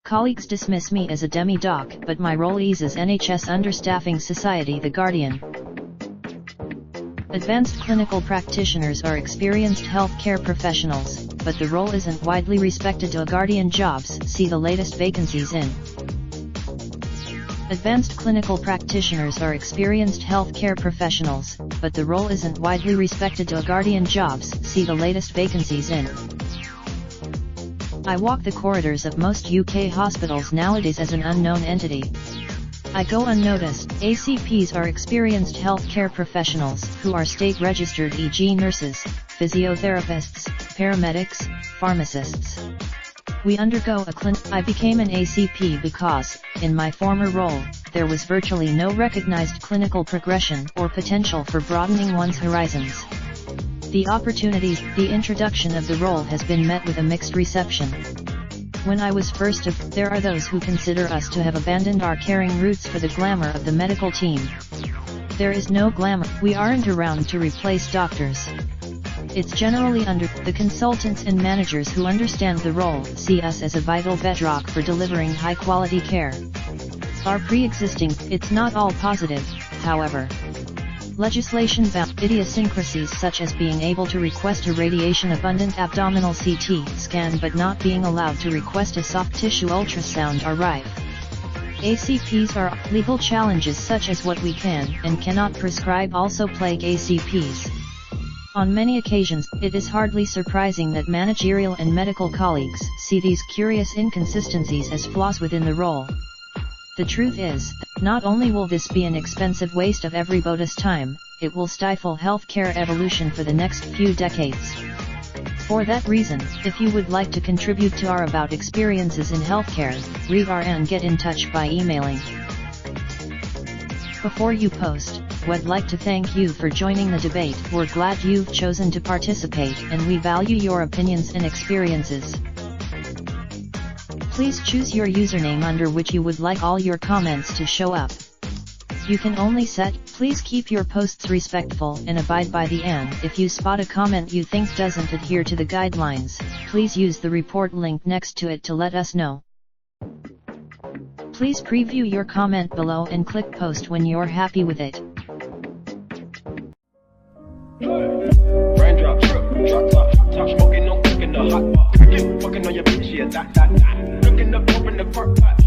Colleagues dismiss me as a demi-doc, but my role eases NHS understaffing society. The Guardian. Advanced clinical practitioners are experienced healthcare professionals, but the role isn't widely respected. To Guardian Jobs, see the latest vacancies in. Advanced clinical practitioners are experienced healthcare professionals, but the role isn't widely respected. To Guardian Jobs, see the latest vacancies in. I walk the corridors of most UK hospitals nowadays as an unknown entity. I go unnoticed. ACPs are experienced healthcare professionals who are state registered, e.g. nurses, physiotherapists, paramedics, pharmacists. We undergo a clinic. I became an ACP because, in my former role, there was virtually no recognized clinical progression or potential for broadening one's horizons. The opportunities, the introduction of the role has been met with a mixed reception. When I was first there are those who consider us to have abandoned our caring roots for the glamour of the medical team. There is no glamour. We aren't around to replace doctors. It's generally under. The consultants and managers who understand the role see us as a vital bedrock for delivering high-quality care. Our pre-existing, it's not all positive, however. Legislation bound idiosyncrasies such as being able to request a radiation-abundant abdominal CT scan but not being allowed to request a soft tissue ultrasound are rife. ACPs are. Legal challenges such as what we can and cannot prescribe also plague ACPs. On many occasions, it is hardly surprising that managerial and medical colleagues see these curious inconsistencies as flaws within the role. The truth is, not only will this be an expensive waste of everybody's time, it will stifle healthcare evolution for the next few decades. For that reason, if you would like to contribute to our about experiences in healthcare, read our and get in touch by emailing. Before you post, we'd like to thank you for joining the debate. We're glad you've chosen to participate and we value your opinions and experiences. Please choose your username under which you would like all your comments to show up. You can only set. Please keep your posts respectful and abide by the and. If you spot a comment you think doesn't adhere to the guidelines, please use the report link next to it to let us know. Please preview your comment below and click post when you're happy with it. Raindrop, drop top, smoking, no cooking the hot pot. Fucking on your bitch, yeah, that. Looking up, open the park pot.